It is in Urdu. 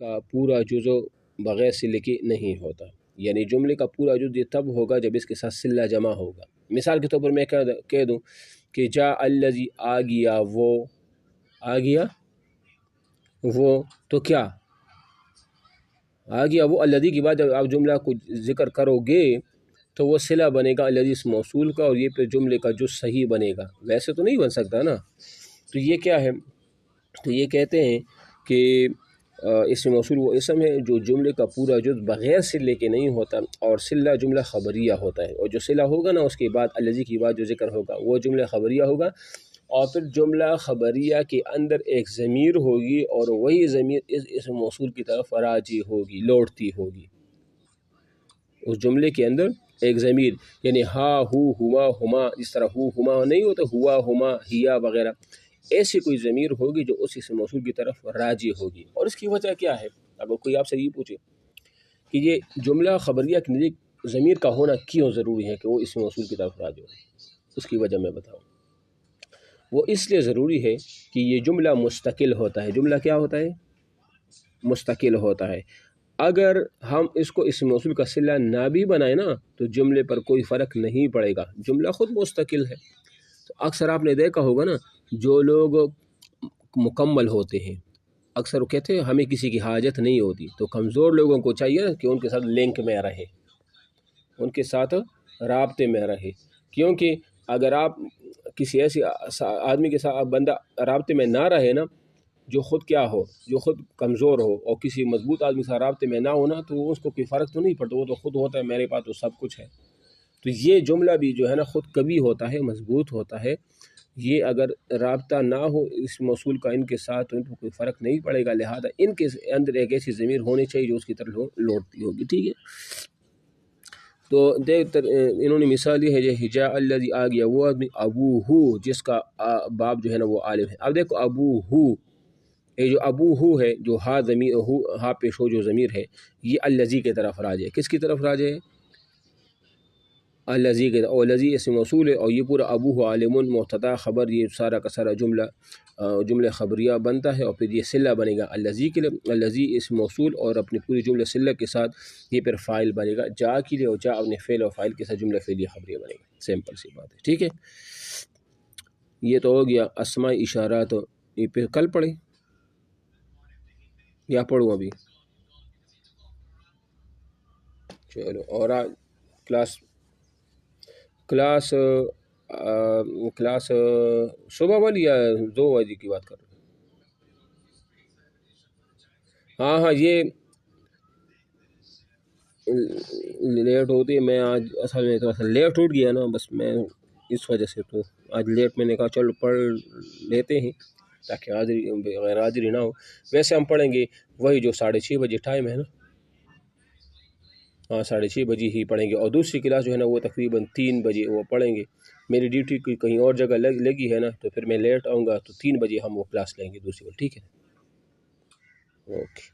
کا پورا جزو بغیر صلے کے نہیں ہوتا، یعنی جملے کا پورا جز یہ تب ہوگا جب اس کے ساتھ صلہ جمع ہوگا۔ مثال کے طور پر میں کہہ دوں کہ جا الذی، آ گیا وہ، آ گیا وہ، تو کیا آ گیا وہ الذی کے بعد جب آپ جملہ کو ذکر کرو گے تو وہ صلہ بنے گا الذی اسم موصول کا، اور یہ پھر جملے کا جز صحیح بنے گا، ویسے تو نہیں بن سکتا نا۔ تو یہ کیا ہے، تو یہ کہتے ہیں کہ اسم موصول وہ اسم ہے جو جملے کا پورا جز بغیر صلے کے نہیں ہوتا، اور صلہ جملہ خبریہ ہوتا ہے، اور جو صلہ ہوگا نا اس کے بعد الذی کے بعد جو ذکر ہوگا وہ جملہ خبریہ ہوگا، اور پھر جملہ خبریہ کے اندر ایک ضمیر ہوگی، اور وہی ضمیر اس اسم موصول کی طرف راجع ہوگی، لوٹتی ہوگی۔ اس جملے کے اندر ایک ضمیر، یعنی ہا، ہو، ہما، ہما، اس طرح ہو، ہما نہیں ہوتا، ہوا، ہما، ہیا وغیرہ، ایسی کوئی ضمیر ہوگی جو اس اسم موصول کی طرف راجع ہوگی۔ اور اس کی وجہ کیا ہے؟ اگر کوئی آپ سے یہ پوچھے کہ یہ جملہ خبریہ کے نزدیک ضمیر کا ہونا کیوں ضروری ہے کہ وہ اسم موصول کی طرف راجع ہو، اس کی وجہ میں بتاؤں۔ وہ اس لیے ضروری ہے کہ یہ جملہ مستقل ہوتا ہے۔ جملہ کیا ہوتا ہے؟ مستقل ہوتا ہے۔ اگر ہم اس کو اسم موصول کا صلہ نہ بھی بنائیں نا تو جملے پر کوئی فرق نہیں پڑے گا، جملہ خود مستقل ہے۔ تو اکثر آپ نے دیکھا ہوگا نا، جو لوگ مکمل ہوتے ہیں اکثر وہ کہتے ہیں ہمیں کسی کی حاجت نہیں ہوتی، تو کمزور لوگوں کو چاہیے کہ ان کے ساتھ لنک میں رہے، ان کے ساتھ رابطے میں رہے، کیونکہ اگر آپ کسی ایسے آدمی کے ساتھ بندہ رابطے میں نہ رہے نا جو خود کیا ہو، جو خود کمزور ہو، اور کسی مضبوط آدمی سے رابطے میں نہ ہونا تو اس کو کوئی فرق تو نہیں پڑتا، وہ تو خود ہوتا ہے میرے پاس تو سب کچھ ہے۔ تو یہ جملہ بھی جو ہے نا خود کبھی ہوتا ہے، مضبوط ہوتا ہے، یہ اگر رابطہ نہ ہو اس موصول کا ان کے ساتھ تو ان کو کوئی فرق نہیں پڑے گا، لہذا ان کے اندر ایک ایسی ضمیر ہونی چاہیے جو اس کی طرف لوٹتی ہوگی، ٹھیک ہے۔ تو انہوں نے مثال دی ہے جو ہجا الذی، آ گیا وہ آدمی، ابو ہو جس کا باپ جو ہے نا وہ عالم ہے۔ اب دیکھو ابو ہو، یہ جو ابو ہو ہے، جو ہا ضمیر ہو، ہا پیش ہو جو ضمیر ہے، یہ الذی کی طرف راجع ہے۔ کس کی طرف راجع ہے؟ الذی کے، اور الذی اسم موصول ہے، اور یہ پورا ابو ہو عالم مبتدا خبر، یہ سارا کا سارا جملہ خبریہ بنتا ہے، اور پھر یہ صلہ بنے گا الذی کے لیے، الذی اسم موصول اور اپنے پوری جملہ صلہ کے ساتھ، یہ پھر فاعل بنے گا جا کے لیے، اور جا اپنے فعل اور فاعل کے ساتھ جملہ فعلیہ خبریہ بنے گا، سمپل سی بات ہے، ٹھیک ہے۔ یہ تو ہو گیا اسماء اشارات، یہ پھر کل پڑھیں یا پڑھوں ابھی؟ چلو، اور آج کلاس صبح والی یا 2 بجے کی بات کر رہے ہیں؟ ہاں ہاں، یہ لیٹ ہوتی ہے، میں آج اصل میں تھوڑا سا لیٹ اٹھ گیا نا، بس میں اس وجہ سے تو آج لیٹ، میں نے کہا چلو پڑھ لیتے ہیں تاکہ حاضری غیر حاضری نہ ہو۔ ویسے ہم پڑھیں گے وہی جو 6:30 بجے ٹائم ہے نا، ہاں 6:30 بجے ہی پڑھیں گے، اور دوسری کلاس جو ہے نا وہ تقریباً 3 بجے وہ پڑھیں گے۔ میری ڈیوٹی کوئی کہیں اور جگہ لگی ہے نا، تو پھر میں لیٹ آؤں گا، تو 3 بجے ہم وہ کلاس لیں گے دوسری بار، ٹھیک ہے؟ اوکے۔